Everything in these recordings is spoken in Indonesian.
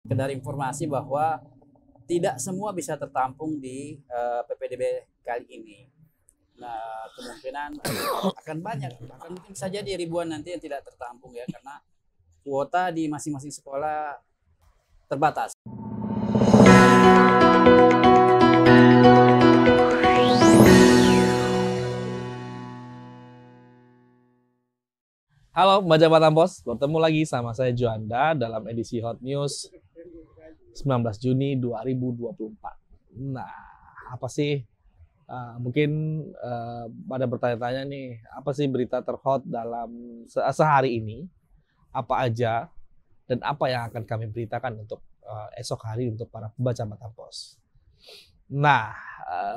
Sekedar informasi bahwa tidak semua bisa tertampung di PPDB kali ini. Nah, kemungkinan akan banyak, bahkan mungkin bisa jadi ribuan nanti yang tidak tertampung ya, karena kuota di masing-masing sekolah terbatas. Halo Baca Pos, bertemu lagi sama saya Juanda dalam edisi Hot News 19 Juni 2024. Nah, apa sih mungkin pada bertanya-tanya nih, apa sih berita terhot dalam sehari ini? Apa aja dan apa yang akan kami beritakan untuk esok hari untuk para pembaca Baca Pos. Nah,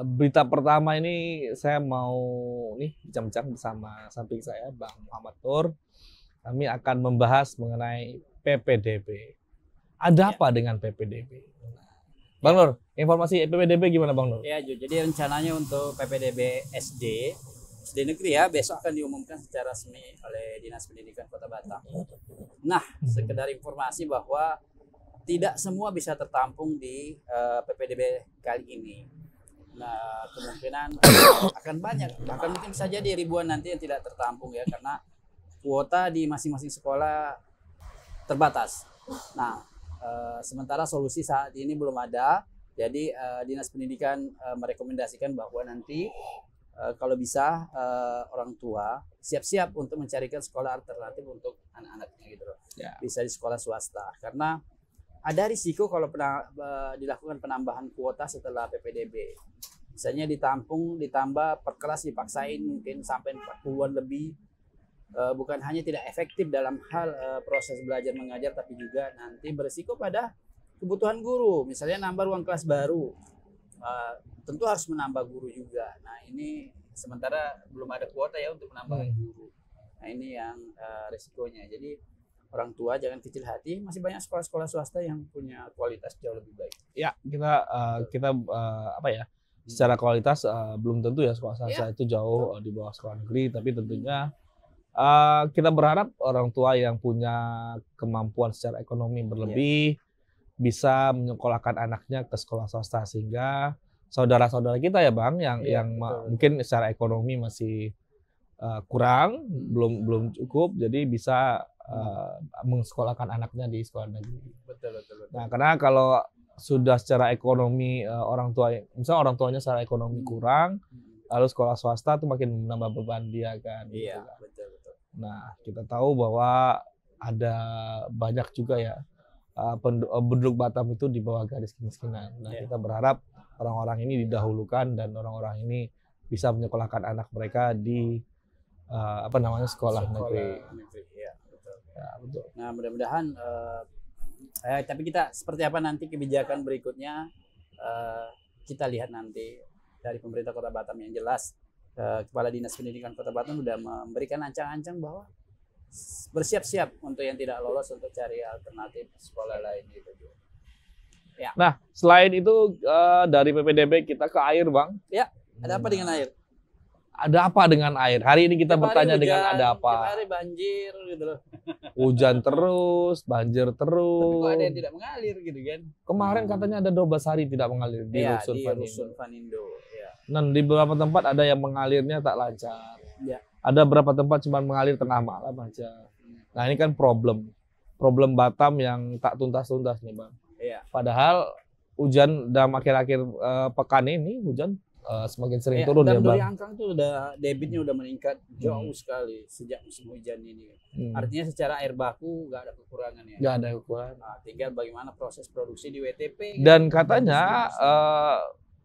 berita pertama ini saya mau nih bincang-bincang bersama samping saya Bang Muhammad Nur. Kami akan membahas mengenai PPDB. Ada apa dengan PPDB? Bang Nur, informasi PPDB gimana Bang Nur? Ya, jadi rencananya untuk PPDB SD negeri ya besok akan diumumkan secara resmi oleh Dinas Pendidikan Kota Batam. Nah, sekedar informasi bahwa tidak semua bisa tertampung di PPDB kali ini. Nah, kemungkinan akan banyak, bahkan mungkin bisa jadi ribuan nanti yang tidak tertampung ya, karena kuota di masing-masing sekolah terbatas. Nah, sementara solusi saat ini belum ada. Jadi Dinas Pendidikan merekomendasikan bahwa nanti kalau bisa orang tua siap-siap untuk mencarikan sekolah alternatif untuk anak-anaknya gitu loh. Ya. Bisa di sekolah swasta, karena ada risiko kalau dilakukan penambahan kuota setelah PPDB. Misalnya ditambah per kelas dipaksain mungkin sampai 40-an lebih. Bukan hanya tidak efektif dalam hal proses belajar mengajar, tapi juga nanti berisiko pada kebutuhan guru. Misalnya nambah ruang kelas baru, tentu harus menambah guru juga. Nah, ini sementara belum ada kuota ya untuk menambah guru. Nah, ini yang risikonya. Jadi orang tua jangan kecil hati, masih banyak sekolah-sekolah swasta yang punya kualitas jauh lebih baik. Ya, kita apa ya? Secara kualitas belum tentu ya sekolah swasta itu jauh di bawah sekolah negeri, tapi tentunya kita berharap orang tua yang punya kemampuan secara ekonomi berlebih bisa menyekolahkan anaknya ke sekolah swasta, sehingga saudara-saudara kita ya Bang yang mungkin secara ekonomi masih kurang, belum cukup, jadi bisa mensekolahkan anaknya di sekolah negeri. Betul. Nah, karena kalau sudah secara ekonomi orang tua, misalnya orang tuanya secara ekonomi kurang, lalu sekolah swasta tuh makin menambah beban dia kan. Iya, gitu kan. betul. Nah, kita tahu bahwa ada banyak juga ya penduduk Batam itu di bawah garis kemiskinan. Nah, kita berharap orang-orang ini didahulukan dan orang-orang ini bisa menyekolahkan anak mereka di sekolah negeri. Ya, betul. Ya, betul. Nah, mudah-mudahan tapi kita seperti apa nanti kebijakan berikutnya kita lihat nanti dari pemerintah Kota Batam. Yang jelas Kepala Dinas Pendidikan Kota Batam sudah memberikan ancang-ancang bahwa bersiap-siap untuk yang tidak lolos untuk cari alternatif sekolah lain gitu. Ya. Nah, selain itu dari PPDB kita ke air Bang. Ya, ada apa dengan air? Ada apa dengan air? Hari ini kita bertanya dengan ada apa? Tiap hari banjir gitu loh. Hujan terus, banjir terus. Tapi kok ada yang tidak mengalir gitu kan? Kemarin katanya ada 12 hari tidak mengalir di Rusun Fanindo. Ya. Dan di beberapa tempat ada yang mengalirnya tak lancar. Ya. Ada beberapa tempat cuma mengalir tengah malam aja. Nah, ini kan problem Batam yang tak tuntas-tuntas nih Bang. Ya. Padahal hujan dalam akhir-akhir pekan ini hujan semakin sering turun ya Bang. Doli Angkang itu debitnya udah meningkat jauh sekali sejak musim hujan ini. Artinya secara air baku nggak ada kekurangan ya. Nggak ada kekurangan. Nah, tinggal bagaimana proses produksi di WTP. Dan katanya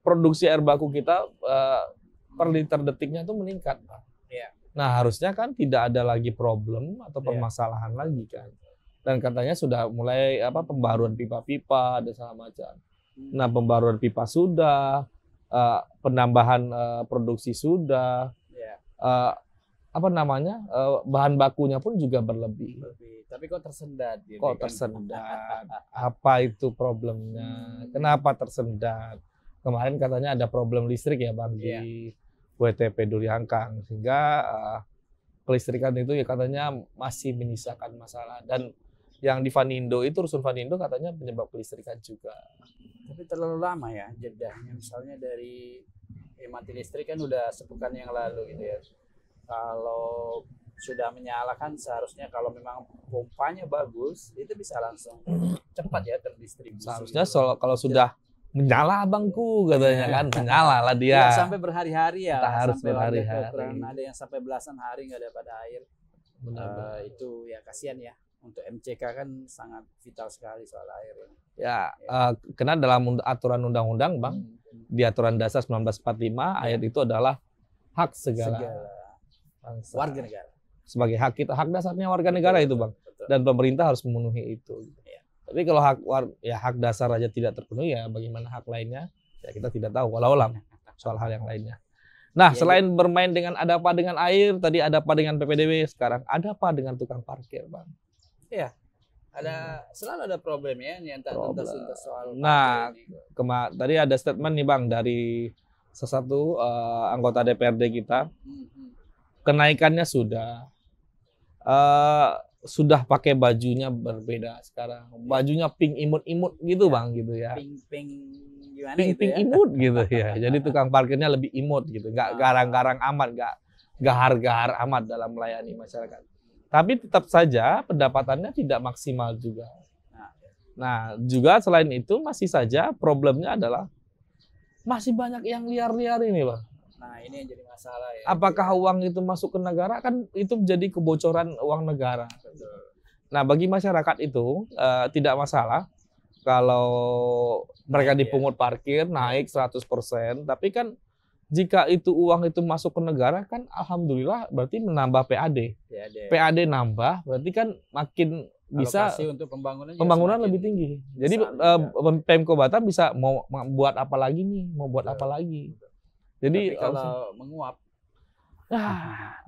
produksi air baku kita per liter detiknya itu meningkat, Pak. Ya. Nah, harusnya kan tidak ada lagi problem atau permasalahan lagi kan. Dan katanya sudah mulai pembaruan pipa-pipa dan segala macam. Nah, pembaruan pipa sudah, penambahan produksi sudah, bahan bakunya pun juga berlebih. Tapi kok tersendat? Gitu, kok tersendat? Apa itu problemnya? Kenapa tersendat? Kemarin katanya ada problem listrik ya Bang di WTP Duri Angkang, sehingga kelistrikan itu ya katanya masih menyisakan masalah. Dan Yang di Vanindo itu, rusun Vanindo katanya penyebab kelistrikan juga. Tapi terlalu lama ya jedahnya. Misalnya dari mati listrik kan udah sepekan yang lalu gitu ya. Kalau sudah menyala kan seharusnya kalau memang pompanya bagus itu bisa langsung cepat ya terdistribusi. Seharusnya gitu. kalau sudah menyala abangku katanya kan, menyala lah dia. Ya, sampai berhari-hari ya. Kita harus sampai berhari-hari. kekurangan, ada yang sampai belasan hari nggak dapat air. Benar-benar. Itu ya kasihan ya. Untuk MCK kan sangat vital sekali soal air. Ya, karena dalam aturan undang-undang, Bang, di aturan dasar 1945, air itu adalah hak segala bangsa. Warga negara. Sebagai hak kita, hak dasarnya warga negara itu, Bang. Betul. Dan pemerintah harus memenuhi itu. Ya. Tapi kalau hak dasar aja tidak terpenuhi, ya bagaimana hak lainnya? Ya kita tidak tahu. Walau alam soal hal yang lainnya. Nah, Ya, selain bermain dengan ada apa dengan air, tadi ada apa dengan PPDB, sekarang ada apa dengan tukang parkir, Bang? Iya. Selalu ada problem ya yang tuntas soal Nah, parkir ini. tadi ada statement nih, Bang, dari salah satu anggota DPRD kita. Kenaikannya sudah pakai bajunya berbeda sekarang. Bajunya pink imut-imut gitu, Bang, gitu ya. Ping gimana Pink gitu ya. imut gitu ya. Jadi tukang parkirnya lebih imut gitu, nggak garang-garang amat, nggak gahar-gahar amat dalam melayani masyarakat. Tapi tetap saja pendapatannya tidak maksimal juga. Nah, juga selain itu masih saja problemnya adalah masih banyak yang liar-liar ini, Bang. Nah, ini yang jadi masalah ya. Apakah uang itu masuk ke negara, kan itu menjadi kebocoran uang negara. Betul. Nah, bagi masyarakat itu tidak masalah kalau mereka dipungut parkir naik 100%, tapi kan jika itu uang itu masuk ke negara kan alhamdulillah berarti menambah PAD. PAD nambah berarti kan makin bisa alokasi untuk pembangunan lebih tinggi. Jadi Pemko Batam bisa mau buat apa lagi nih, mau buat apa lagi. Jadi tapi kalau menguap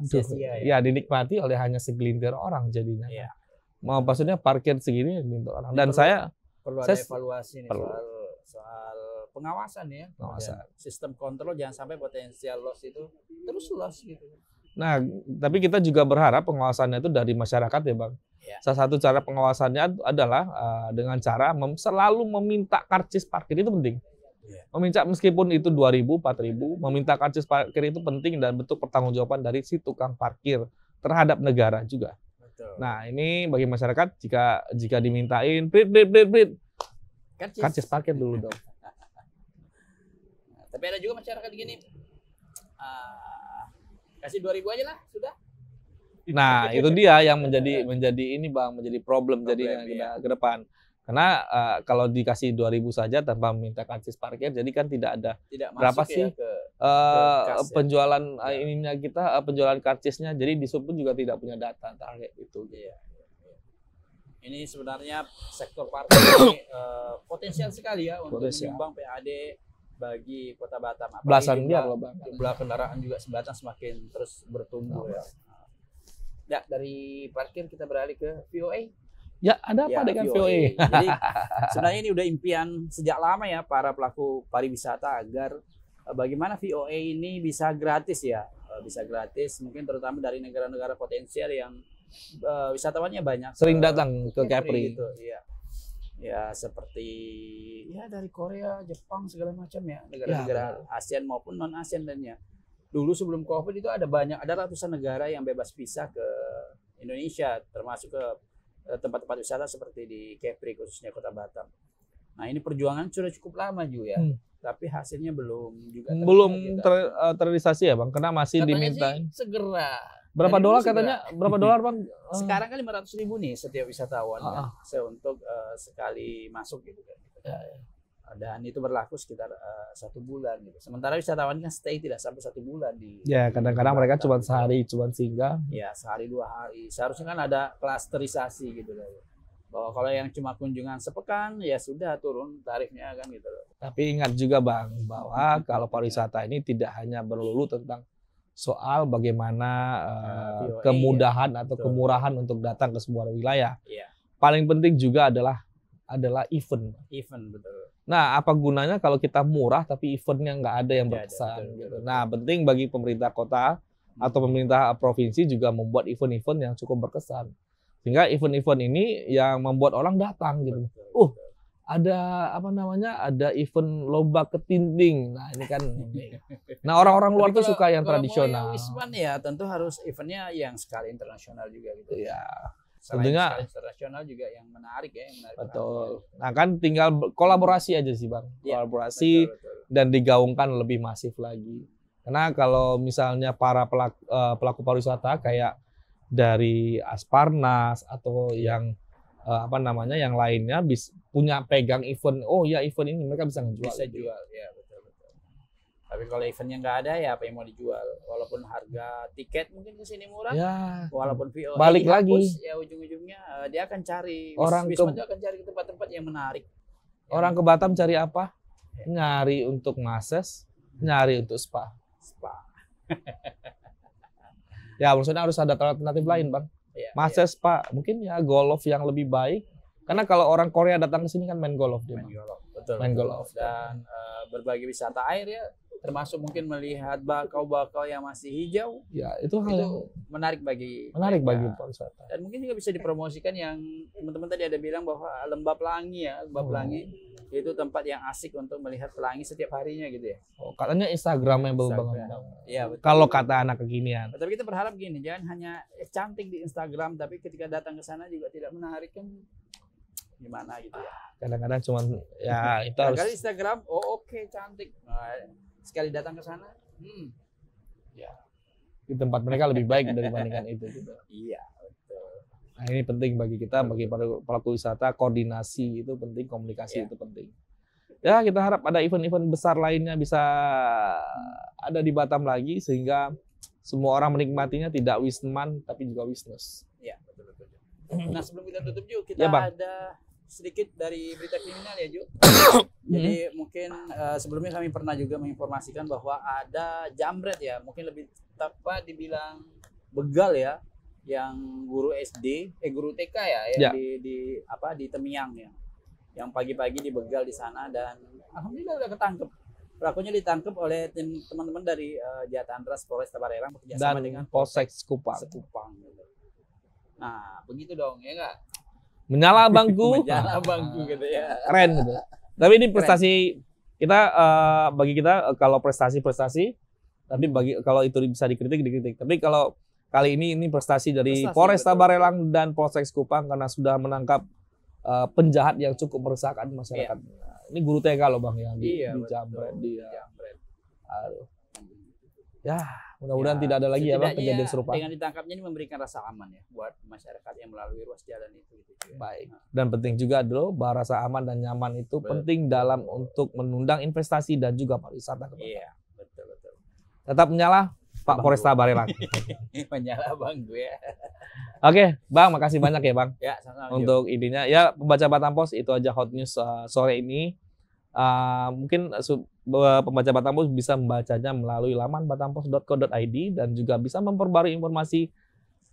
sia-sia ya dinikmati oleh hanya segelintir orang jadinya. Iya. Mau maksudnya parkir segini segelintir orang. Dan perlu ada evaluasi nih soal pengawasan ya. Pengawasan. Sistem kontrol jangan sampai potensial loss itu terus loss gitu. Nah, tapi kita juga berharap pengawasannya itu dari masyarakat ya, Bang. Ya. Salah satu cara pengawasannya adalah dengan cara selalu meminta karcis parkir, itu penting. Ya. Meminta meskipun itu 2.000, 4.000, meminta karcis parkir itu penting dan bentuk pertanggungjawaban dari si tukang parkir terhadap negara juga. Betul. Nah, ini bagi masyarakat jika dimintain prit karcis parkir dulu dong. Tapi ada juga masyarakat gini, kasih 2.000 aja lah sudah. Nah, itu dia yang menjadi ini, Bang, menjadi problem jadinya ya. ke depan. Karena kalau dikasih 2.000 saja tanpa meminta karcis parkir, jadi kan tidak berapa sih penjualan ininya kita, penjualan karcisnya. Jadi di sub pun juga tidak punya data target itu. Iya. Ini sebenarnya sektor parkir ini potensial sekali ya untuk menyumbang PAD bagi Kota Batam. Belasan miliar loh, Bang. Jumlah kendaraan juga Batam semakin terus bertumbuh ya. Ya, dari parkir kita beralih ke VOA. Ya, ada apa dengan VOA? Jadi sebenarnya ini udah impian sejak lama ya para pelaku pariwisata agar bagaimana VOA ini bisa gratis ya. Bisa gratis mungkin terutama dari negara-negara potensial yang wisatawannya banyak. Sering datang ke Kepri gitu. Iya. Ya seperti ya dari Korea, Jepang segala macam ya, negara-negara ASEAN maupun non ASEAN lainnya. Dulu sebelum Covid itu ada ratusan negara yang bebas visa ke Indonesia, termasuk ke tempat-tempat wisata seperti di Kepri khususnya Kota Batam. Nah, ini perjuangan sudah cukup lama juga ya. Tapi hasilnya belum terrealisasi ya, Bang, karena masih diminta segera. Berapa dolar katanya? Berapa dolar, Bang? Sekarang kan 500.000 nih setiap wisatawan kan, untuk sekali masuk gitu kan. Dan itu berlaku sekitar 1 bulan gitu. Sementara wisatawan kan stay tidak sampai 1 bulan di. Ya, kadang-kadang mereka cuma sehari, cuma singgah. Ya, sehari 2 hari. Seharusnya kan ada klasterisasi gitu loh. Bahwa kalau yang cuma kunjungan sepekan ya sudah turun tarifnya kan gitu loh. Tapi ingat juga, Bang, bahwa kalau pariwisata ini tidak hanya melulu tentang soal bagaimana kemudahan atau kemurahan untuk datang ke sebuah wilayah. Iya. Paling penting juga adalah event. Event, betul. Nah, apa gunanya kalau kita murah tapi eventnya nggak ada yang berkesan gitu. Nah, penting bagi pemerintah kota atau pemerintah provinsi juga membuat event-event yang cukup berkesan. Sehingga event-event ini yang membuat orang datang gitu. Ada apa namanya? Ada event lomba ketinting. Nah, ini kan. Nah, orang-orang luar tuh suka yang tradisional. Kalau Wisman ya tentu harus eventnya yang skala internasional juga gitu. Ya. Selain Tentunya skala internasional juga yang menarik ya, yang menarik. betul. Nah, kan tinggal kolaborasi aja sih, Bang. Ya, Kolaborasi betul. dan digaungkan lebih masif lagi. Karena kalau misalnya para pelaku pariwisata kayak dari Asparnas atau yang apa namanya yang lainnya punya pegang event, oh ya event ini mereka bisa ngejual. Bisa jual, ya betul. Tapi kalau eventnya nggak ada ya apa yang mau dijual? Walaupun harga tiket mungkin ke sini murah, Ya, walaupun VOA balik dihapus, lagi. ya ujung-ujungnya dia akan cari Orang Wisman itu akan cari ke tempat-tempat yang menarik. Orang ke Batam cari apa? Nyari untuk massage, nyari untuk spa. Ya, maksudnya harus ada alternatif lain, Bang. Ya, Massage spa, mungkin ya golf yang lebih baik. Karena kalau orang Korea datang ke sini kan main golf dia. main Bang. golf, betul. Main golf. Dan berbagai wisata air ya, termasuk mungkin melihat bakau-bakau yang masih hijau. Ya, itu hal yang menarik bagi bagi pariwisata. Dan mungkin juga bisa dipromosikan yang teman-teman tadi ada bilang bahwa Lembah Pelangi ya, Lembah Pelangi itu tempat yang asik untuk melihat pelangi setiap harinya gitu ya. Oh, katanya Instagramable banget. Iya, betul. Kalau kata anak kekinian. Tapi kita berharap gini, jangan hanya cantik di Instagram, tapi ketika datang ke sana juga tidak menarik kan gimana gitu ya. Kadang-kadang cuman ya itu harus. Kali Instagram, oke, cantik. Nah, sekali datang ke sana, Ya, di tempat mereka lebih baik dibandingkan itu. Gitu. Iya, betul. Nah, ini penting bagi kita, bagi pelaku wisata, koordinasi itu penting, komunikasi itu penting. Ya, kita harap ada event-event besar lainnya bisa ada di Batam lagi sehingga semua orang menikmatinya tidak wisman tapi juga wisness. Iya, betul. Nah, sebelum kita tutup Ju, kita Ya, Bang. ada sedikit dari berita kriminal ya Ju. Jadi mungkin sebelumnya kami pernah juga menginformasikan bahwa ada jambret ya, mungkin lebih tepat dibilang begal ya, yang guru SD, guru TK ya, yang di Temiang ya, yang pagi-pagi dibegal di sana dan alhamdulillah udah ketangkep. Pelakunya ditangkap oleh tim teman-teman dari Jatantras Polres Tabarelang bekerjasama dengan Polsek Sekupang. Gitu. Nah, begitu dong ya nggak? Menyala bangku. Menyala bangku gitu ya. Keren gitu. Tapi ini prestasi kita bagi kita kalau prestasi, tapi kalau itu bisa dikritik. Tapi kalau kali ini prestasi dari Polres Tabarelang dan Polsek Sekupang karena sudah menangkap penjahat yang cukup meresahkan masyarakat. Iya. Ini guru TK loh Bang yang di jambret dia. Aduh. Ya, mudah-mudahan tidak ada lagi ya Bang kejadian serupa. Dengan ditangkapnya ini memberikan rasa aman ya buat masyarakat yang melalui ruas jalan itu gitu. Baik. Dan penting juga dulu bahwa rasa aman dan nyaman itu penting dalam untuk menundang investasi dan juga pariwisata. Iya, betul. Tetap menyala Pak Polres Tabarelang. Menyala Bang gue ya. Oke, Bang, makasih banyak ya Bang. Ya, sama-sama. Untuk ininya ya pembaca Batam Pos itu aja hot news sore ini. Mungkin pembaca Batam Pos bisa membacanya melalui laman batampos.co.id dan juga bisa memperbarui informasi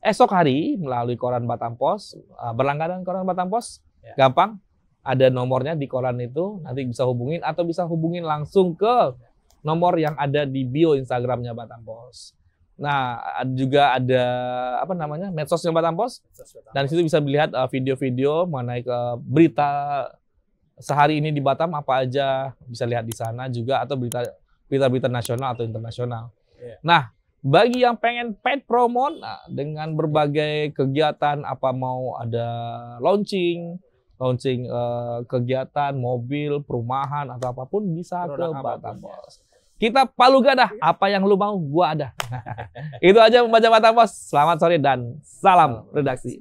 esok hari melalui koran Batam Pos. Berlangganan koran Batam Pos, gampang. Ada nomornya di koran itu, nanti bisa hubungin atau bisa hubungin langsung ke nomor yang ada di bio Instagramnya Batam Pos. Nah, juga ada apa namanya medsosnya Batam Pos. Dan di situ bisa melihat video-video mengenai berita sehari ini di Batam apa aja, bisa lihat di sana juga atau berita-berita nasional atau internasional. Nah, bagi yang pengen paid promote dengan berbagai kegiatan apa mau ada launching kegiatan mobil, perumahan atau apapun bisa ke Batam Pos. Kita palu gadah, apa yang lu mau gua ada. Itu aja membaca Batam Pos. Selamat sore dan salam redaksi.